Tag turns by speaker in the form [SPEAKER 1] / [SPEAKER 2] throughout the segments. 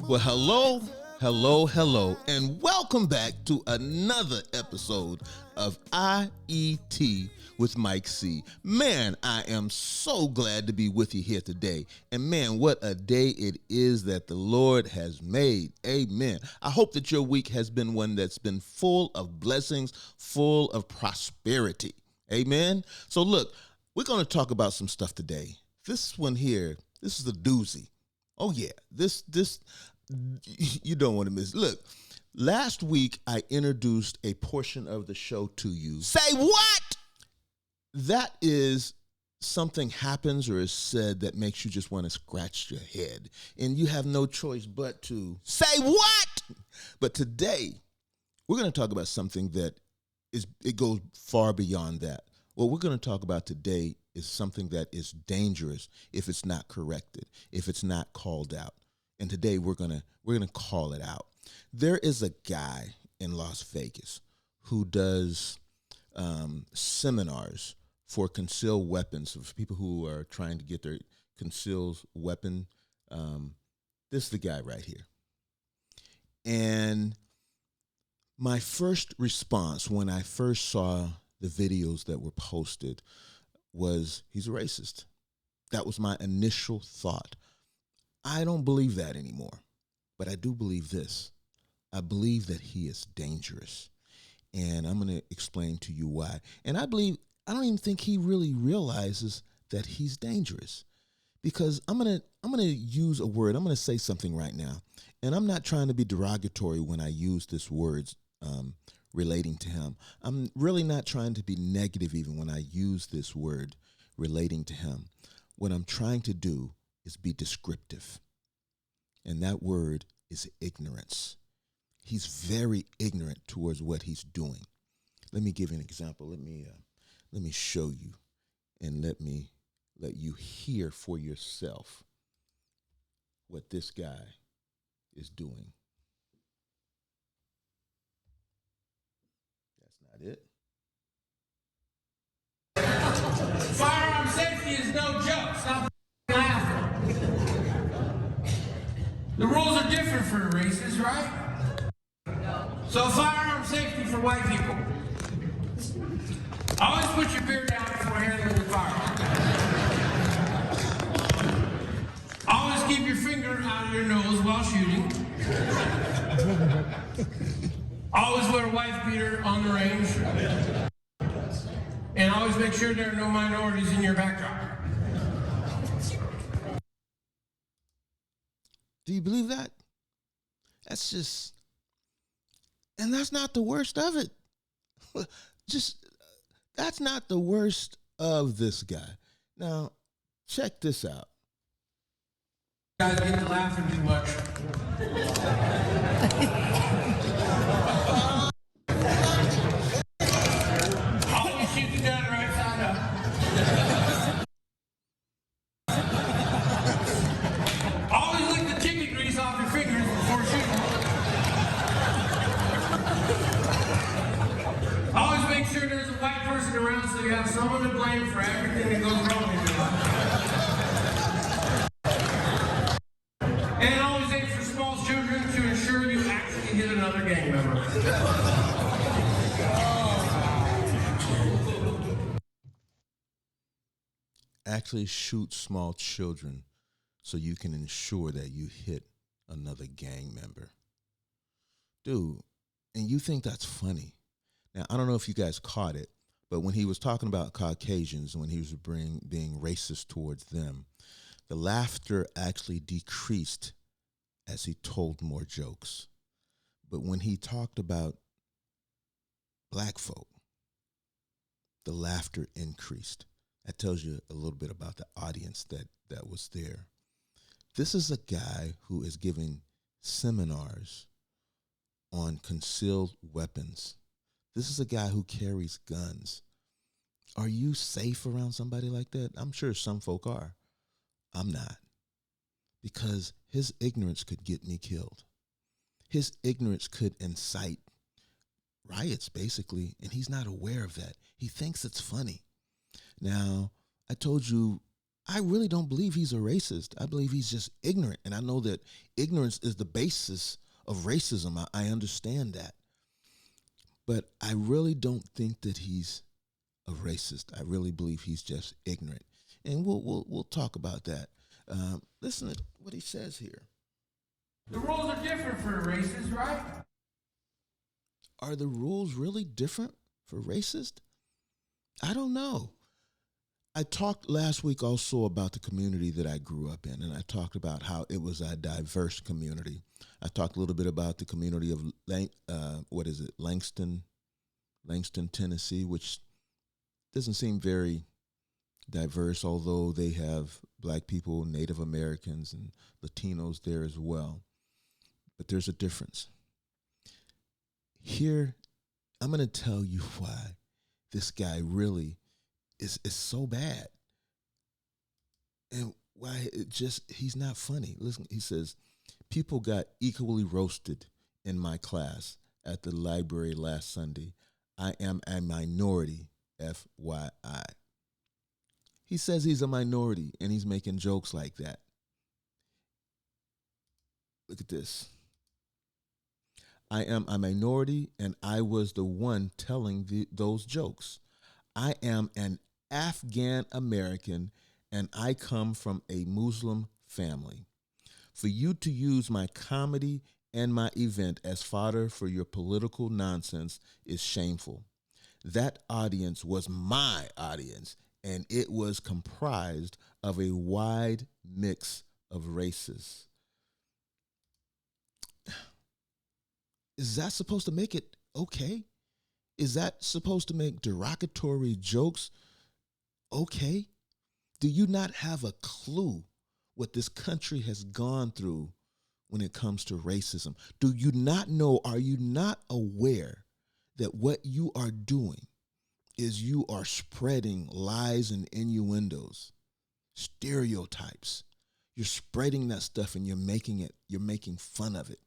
[SPEAKER 1] Well, hello, hello, hello, and welcome back to another episode of IET with Mike C. Man, I am so glad to be with you here today. And man, what a day it is that the Lord has made. Amen. I hope that your week has been one that's been full of blessings, full of prosperity. Amen. So look, we're going to talk about some stuff today. This one here, this is a doozy. Oh yeah, this you don't want to miss. Look, last week I introduced a portion of the show to you. Say what? That is something happens or is said that makes you just want to scratch your head, and you have no choice but to say what? But today we're going to talk about something that it goes far beyond that. What we're going to talk about today is something that is dangerous if it's not corrected, if it's not called out. And today we're gonna call it out. There is a guy in Las Vegas who does seminars for concealed weapons, for people who are trying to get their concealed weapon. This is the guy right here. And my first response when I first saw the videos that were posted was, he's a racist. That was my initial thought. I don't believe that anymore, but I do believe this. I believe that he is dangerous, and I'm going to explain to you why. And I don't even think he really realizes that he's dangerous, because I'm going to use a word. I'm going to say something right now, and I'm not trying to be derogatory when I use this word relating to him. I'm really not trying to be negative even when I use this word relating to him. What I'm trying to do is be descriptive. And that word is ignorance. He's very ignorant towards what he's doing. Let me give you an example. Let me show you, and let you hear for yourself what this guy is doing. That's not it.
[SPEAKER 2] Firearm safety is no joke. Stop laughing. The rules are different for races, right? So firearm safety for white people. Always put your beer down before handling your firearm. Always keep your finger out of your nose while shooting. Always wear a wife beater on the range. And always make sure there are no minorities in your backdrop.
[SPEAKER 1] Do you believe that? And that's not the worst of it. That's not the worst of this guy. Now, check this out.
[SPEAKER 2] You guys get to laughing too much. Always shoot the gun right side up. Always lick the chicken grease off your fingers before shooting. Always make sure there's a white person around so you have someone to blame for everything that goes wrong in your life. And always aim for small children to ensure you actually hit another gang member.
[SPEAKER 1] Actually shoot small children so you can ensure that you hit another gang member. Dude, and you think that's funny. Now, I don't know if you guys caught it, but when he was talking about Caucasians, when he was being racist towards them, the laughter actually decreased as he told more jokes. But when he talked about black folk, the laughter increased. That tells you a little bit about the audience that was there. This is a guy who is giving seminars on concealed weapons. This is a guy who carries guns. Are you safe around somebody like that? I'm sure some folk are. I'm not. Because his ignorance could get me killed. His ignorance could incite riots, basically, and he's not aware of that. He thinks it's funny. Now, I told you I really don't believe he's a racist. I believe he's just ignorant. And I know that ignorance is the basis of racism. I understand that. But I really don't think that he's a racist. I really believe he's just ignorant. And we'll talk about that. Listen to what he says here.
[SPEAKER 2] The rules are different for a racist, right?
[SPEAKER 1] Are the rules really different for racist? I don't know. I talked last week also about the community that I grew up in, and I talked about how it was a diverse community. I talked a little bit about the community of Langston, Tennessee, which doesn't seem very diverse, although they have black people, Native Americans, and Latinos there as well. But there's a difference. Here, I'm going to tell you why this guy really is so bad. And why he's not funny. Listen, he says, people got equally roasted in my class at the library last Sunday. I am a minority, FYI. He says he's a minority, and he's making jokes like that. Look at this. I am a minority, and I was the one telling those jokes. I am an Afghan American, and I come from a Muslim family. For you to use my comedy and my event as fodder for your political nonsense is shameful. That audience was my audience, and it was comprised of a wide mix of races. Is that supposed to make it okay? Is that supposed to make derogatory jokes okay? Do you not have a clue what this country has gone through when it comes to racism? Do you not know, are you not aware that what you are doing is you are spreading lies and innuendos, stereotypes? You're spreading that stuff and you're making fun of it.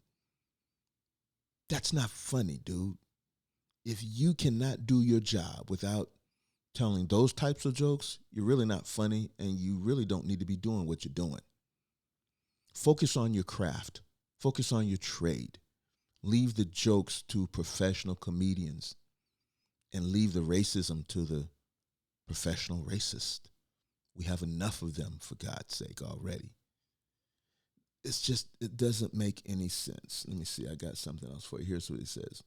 [SPEAKER 1] That's not funny, dude. If you cannot do your job without telling those types of jokes, you're really not funny, and you really don't need to be doing what you're doing. Focus on your craft. Focus on your trade. Leave the jokes to professional comedians and leave the racism to the professional racist. We have enough of them, for God's sake, already. It doesn't make any sense. Let me see. I got something else for you. Here's what he says.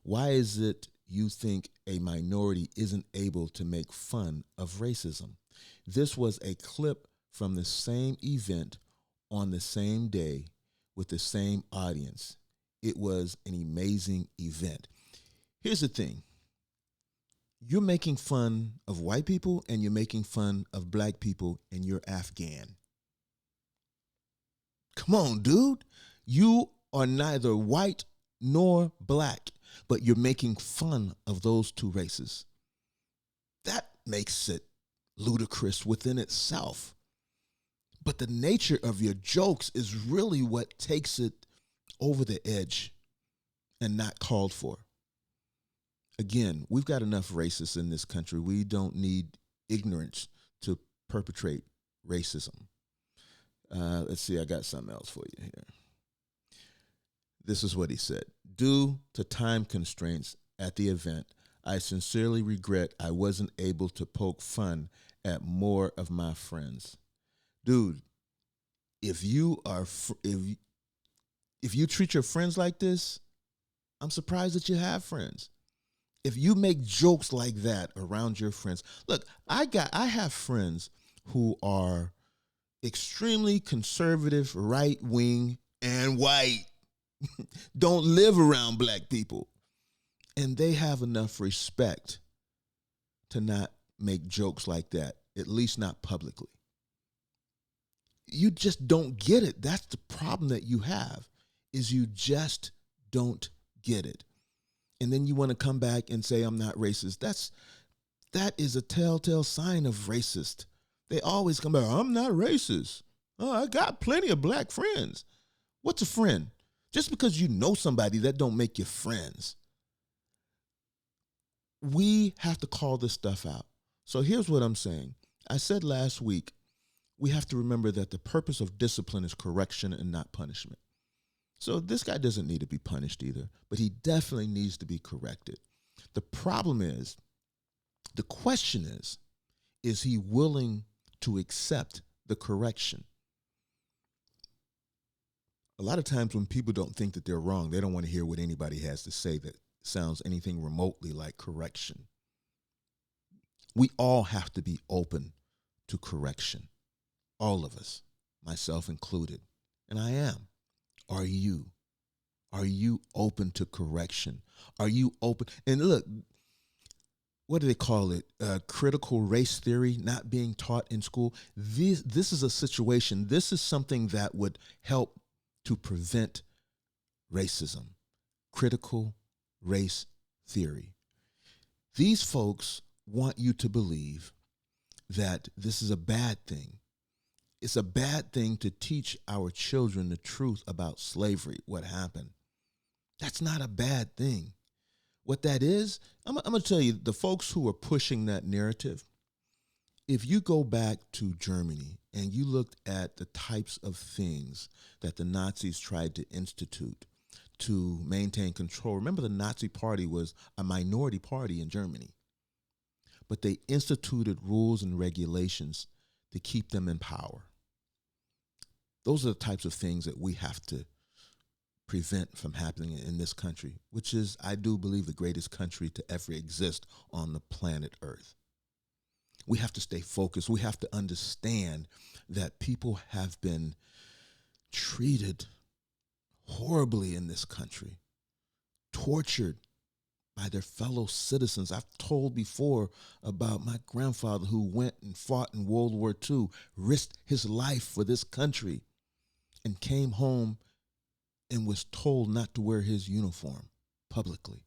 [SPEAKER 1] Why is it you think a minority isn't able to make fun of racism? This was a clip from the same event on the same day with the same audience. It was an amazing event. Here's the thing. You're making fun of white people and you're making fun of black people, and you're Afghan. Come on, dude. You are neither white nor black, but you're making fun of those two races. That makes it ludicrous within itself. But the nature of your jokes is really what takes it over the edge and not called for. Again, we've got enough racists in this country. We don't need ignorance to perpetrate racism. Let's see, I got something else for you here. This is what he said. Due to time constraints at the event, I sincerely regret I wasn't able to poke fun at more of my friends. Dude, if you treat your friends like this, I'm surprised that you have friends. If you make jokes like that around your friends, look, I have friends who are extremely conservative, right wing, and white. Don't live around black people. And they have enough respect to not make jokes like that, at least not publicly. You just don't get it. That's the problem that you have, is you just don't get it. And then you want to come back and say, I'm not racist. That is a telltale sign of racist. They always come back, I'm not racist. Oh, I got plenty of black friends. What's a friend? Just because you know somebody, that don't make you friends. We have to call this stuff out. So here's what I'm saying. I said last week we have to remember that the purpose of discipline is correction and not punishment. So this guy doesn't need to be punished either, but he definitely needs to be corrected. The problem is, the question is he willing to accept the correction? A lot of times when people don't think that they're wrong, they don't want to hear what anybody has to say that sounds anything remotely like correction. We all have to be open to correction. All of us, myself included. And I am. Are you? Are you open to correction? Are you open? And look, what do they call it? Critical race theory not being taught in school. This is a situation. This is something that would help to prevent racism. Critical race theory. These folks want you to believe that this is a bad thing. It's a bad thing to teach our children the truth about slavery, what happened. That's not a bad thing. What that is, I'm going to tell you, the folks who are pushing that narrative, if you go back to Germany and you looked at the types of things that the Nazis tried to institute to maintain control, remember the Nazi Party was a minority party in Germany, but they instituted rules and regulations to keep them in power. Those are the types of things that we have to prevent from happening in this country, which is, I do believe, the greatest country to ever exist on the planet Earth. We have to stay focused. We have to understand that people have been treated horribly in this country, tortured by their fellow citizens. I've told before about my grandfather who went and fought in World War II, risked his life for this country, and came home and was told not to wear his uniform publicly.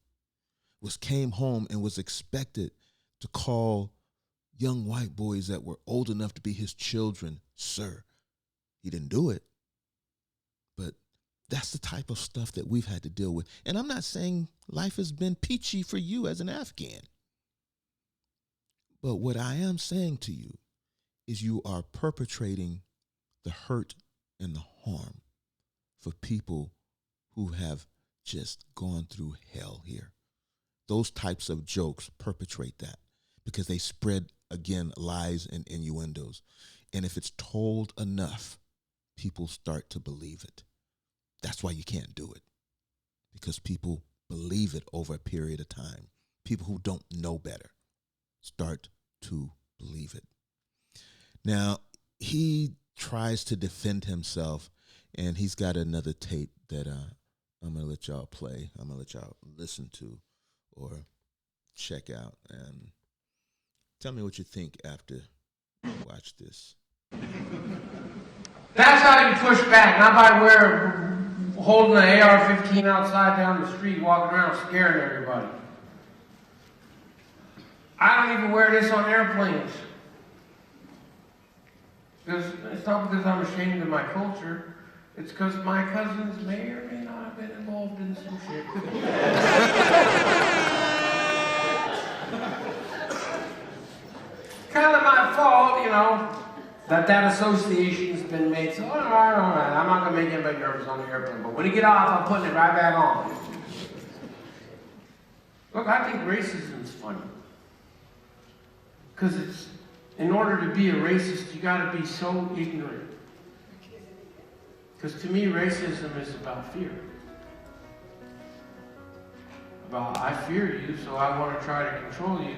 [SPEAKER 1] Came home and was expected to call young white boys that were old enough to be his children, sir. He didn't do it. But that's the type of stuff that we've had to deal with. And I'm not saying life has been peachy for you as an Afghan. But what I am saying to you is you are perpetrating the hurt and the harm for people who have just gone through hell here. Those types of jokes perpetrate that because they spread, again, lies and innuendos. And if it's told enough, people start to believe it. That's why you can't do it, because people believe it over a period of time. People who don't know better start to believe it. Now, he tries to defend himself, and he's got another tape that I'm going to let y'all play. I'm going to let y'all listen to or check out, and tell me what you think after you watch this.
[SPEAKER 2] That's how you push back, not by holding an AR-15 outside down the street, walking around scaring everybody. I don't even wear this on airplanes. It's not because I'm ashamed of my culture. It's because my cousins may or may not have been involved in some shit. Kind of my fault, you know, that association's been made. So, all right, I'm not going to make anybody nervous on the airplane. But when you get off, I'm putting it right back on. Look, I think racism is funny. Because in order to be a racist, you got to be so ignorant. Because to me, racism is about fear. About, I fear you, so I want to try to control you,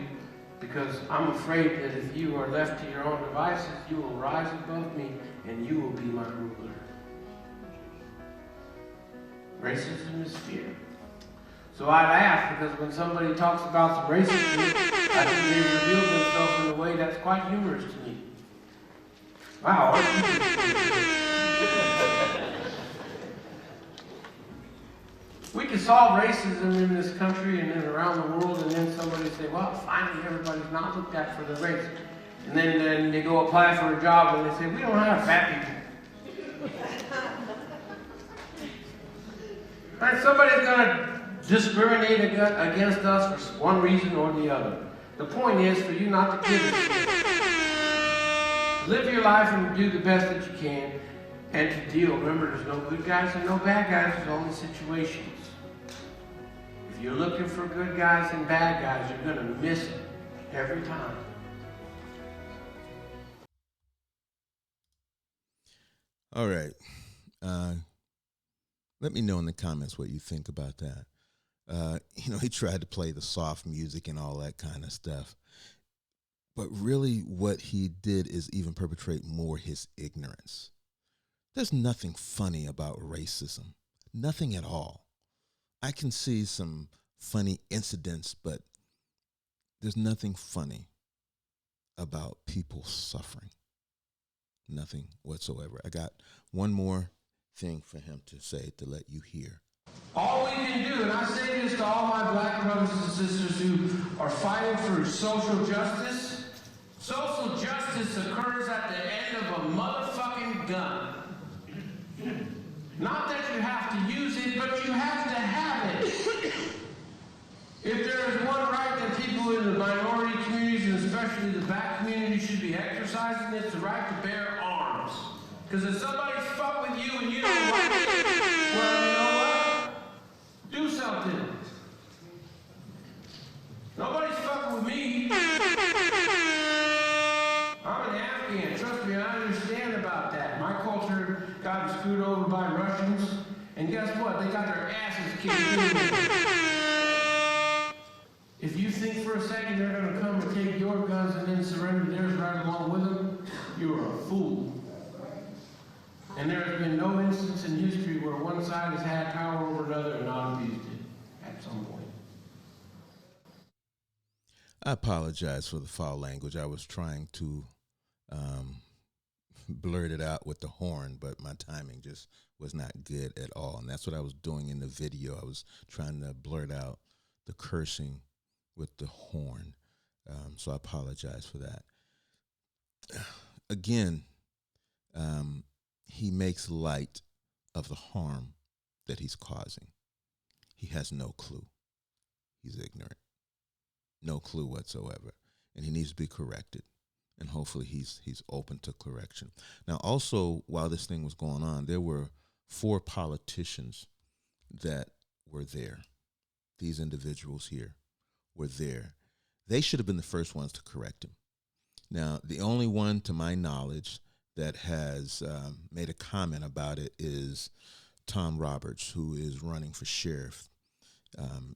[SPEAKER 2] because I'm afraid that if you are left to your own devices, you will rise above me and you will be my ruler. Racism is fear. So I laugh because when somebody talks about some racism, I think they reveal themselves in a way that's quite humorous to me. Wow, aren't you? We can solve racism in this country and then around the world, and then somebody say, well, finally everybody's not looked at for their race. And then they go apply for a job and they say, we don't have fat people. And somebody's going to discriminate against us for one reason or the other. The point is for you not to give it to them. live your life and do the best that you can, and to deal. Remember, there's no good guys and no bad guys, there's only situations. If you're looking for good guys and bad guys, you're going to miss it every time.
[SPEAKER 1] All right. Let me know in the comments what you think about that. He tried to play the soft music and all that kind of stuff. But really what he did is even perpetrate more his ignorance. There's nothing funny about racism. Nothing at all. I can see some funny incidents, but there's nothing funny about people suffering. Nothing whatsoever. I got one more thing for him to say to let you hear.
[SPEAKER 2] All we can do, and I say this to all my black brothers and sisters who are fighting for social justice occurs at the end of a motherfucking gun. Not that you have to use it, but you have to have it. If there is one right that people in the minority communities, and especially the black community, should be exercising, it's the right to bear arms. Because if somebody's fuck with you and you don't like it, well, you know what? Do something. Nobody's fucking with me. I'm an Afghan. Trust me, I understand about that. My culture got screwed over by Russians, and guess what? They got their asses kicked. If you think for a second they're going to come and take your guns and then surrender theirs right along with them, you're a fool. And there has been no instance in history where one side has had power over another and not abused it at some point.
[SPEAKER 1] I apologize for the foul language. I was trying to blurt it out with the horn, but my timing just was not good at all. And that's what I was doing in the video. I was trying to blurt out the cursing with the horn. So I apologize for that. Again, he makes light of the harm that he's causing. He has no clue. He's ignorant. No clue whatsoever. And he needs to be corrected. And hopefully he's open to correction. Now, also, while this thing was going on, there were 4 politicians that were there. These individuals here were there. They should have been the first ones to correct him. Now, the only one, to my knowledge, that has made a comment about it is Tom Roberts, who is running for sheriff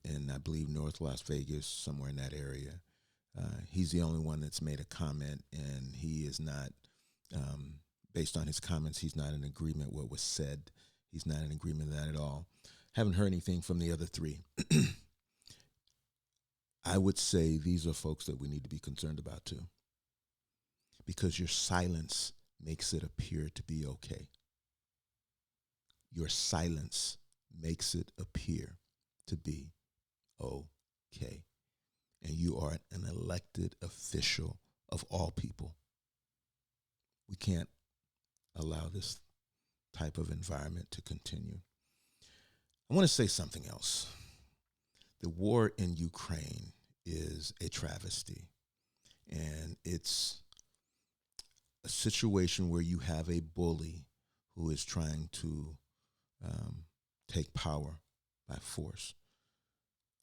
[SPEAKER 1] in, I believe, North Las Vegas, somewhere in that area. He's the only one that's made a comment, and he is not, based on his comments, he's not in agreement with what was said. He's not in agreement with that at all. Haven't heard anything from the other 3. I would say these are folks that we need to be concerned about too, because your silence makes it appear to be okay. Your silence makes it appear to be okay. And you are an elected official of all people. We can't allow this type of environment to continue. I want to say something else. The war in Ukraine is a travesty, and it's a situation where you have a bully who is trying to take power by force.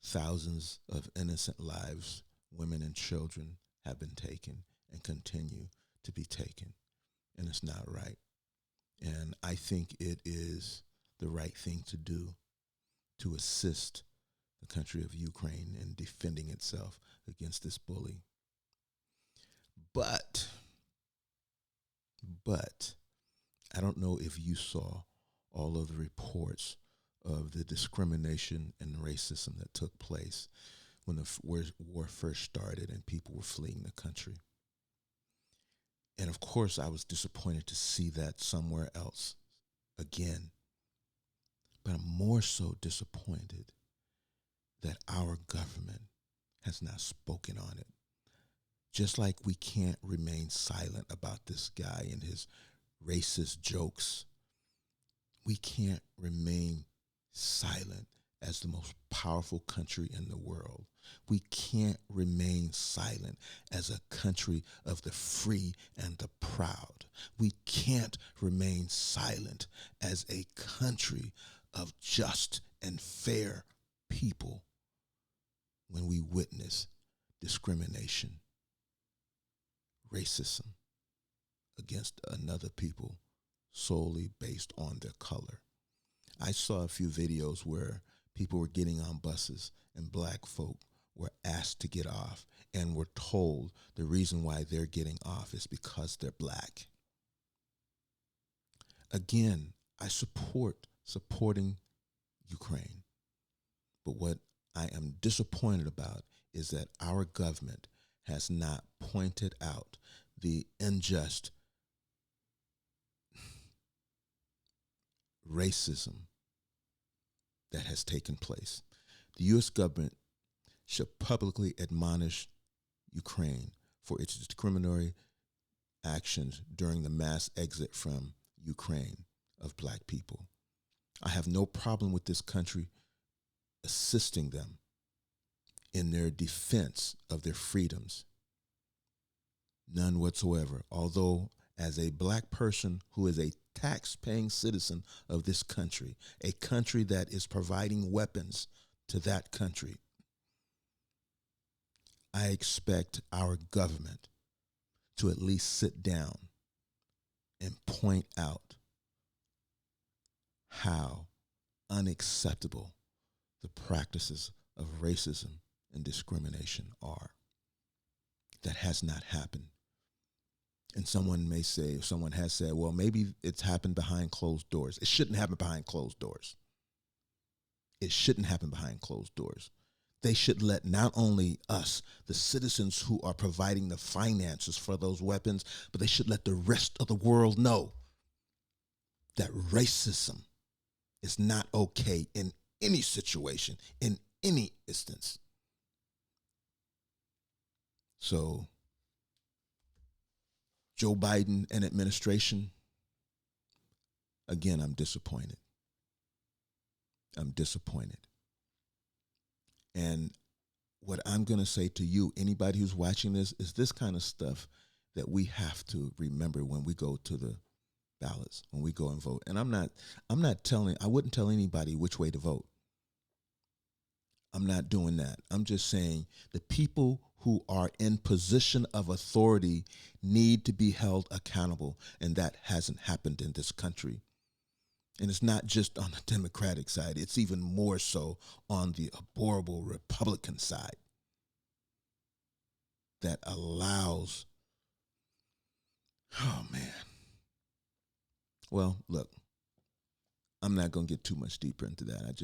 [SPEAKER 1] Thousands of innocent lives, women and children, have been taken and continue to be taken, and it's not right. And I think it is the right thing to do to assist the country of Ukraine in defending itself against this bully. But I don't know if you saw all of the reports of the discrimination and racism that took place when the war first started and people were fleeing the country. And of course, I was disappointed to see that somewhere else again. But I'm more so disappointed that our government has not spoken on it. Just like we can't remain silent about this guy and his racist jokes, we can't remain silent as the most powerful country in the world. We can't remain silent as a country of the free and the proud. We can't remain silent as a country of just and fair people when we witness discrimination, racism against another people solely based on their color. I saw a few videos where people were getting on buses and black folk were asked to get off and were told the reason why they're getting off is because they're black. Again, I supporting Ukraine. But what I am disappointed about is that our government has not pointed out the unjust racism that has taken place. The U.S. government should publicly admonish Ukraine for its discriminatory actions during the mass exit from Ukraine of black people. I have no problem with this country assisting them in their defense of their freedoms. None whatsoever. Although, as a black person who is a tax-paying citizen of this country, a country that is providing weapons to that country, I expect our government to at least sit down and point out how unacceptable the practices of racism and discrimination are. That has not happened. And someone may say, if someone has said, well, maybe it's happened behind closed doors. It shouldn't happen behind closed doors. It shouldn't happen behind closed doors. They should let not only us, the citizens who are providing the finances for those weapons, but they should let the rest of the world know that racism is not okay in any situation, in any instance. So, Joe Biden and administration, again, I'm disappointed. I'm disappointed. And what I'm going to say to you, anybody who's watching this, is this kind of stuff that we have to remember when we go to the ballots, when we go and vote. And I wouldn't tell anybody which way to vote. I'm not doing that. I'm just saying the people who are in position of authority need to be held accountable, and that hasn't happened in this country. And it's not just on the Democratic side. It's even more so on the abhorrible Republican side that allows, oh man. Well, look, I'm not going to get too much deeper into that.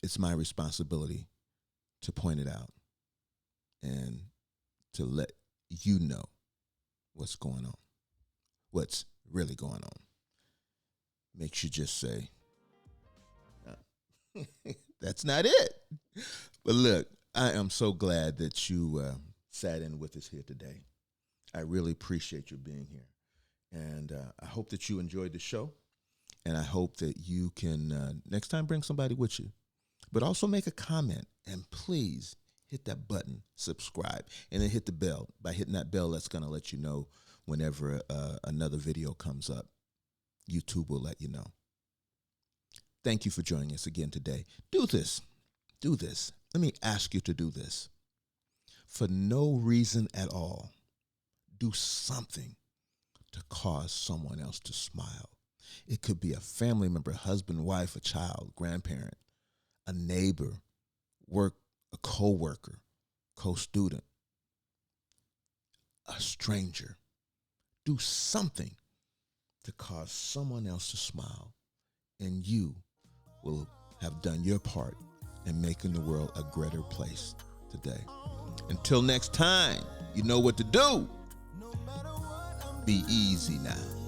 [SPEAKER 1] It's my responsibility to point it out and to let you know what's going on, what's really going on. Makes you just say, that's not it. But look, I am so glad that you sat in with us here today. I really appreciate you being here. And I hope that you enjoyed the show. And I hope that you can next time bring somebody with you. But also make a comment. And please hit that button, subscribe, and then hit the bell. By hitting that bell, that's going to let you know whenever another video comes up. YouTube will let you know. Thank you for joining us again today. Do this. Do this. Let me ask you to do this. For no reason at all, do something to cause someone else to smile. It could be a family member, husband, wife, a child, grandparent, a neighbor, a co-worker, co-student, a stranger. Do something to cause someone else to smile, and you will have done your part in making the world a greater place today. Until next time, you know what to do. Be easy now.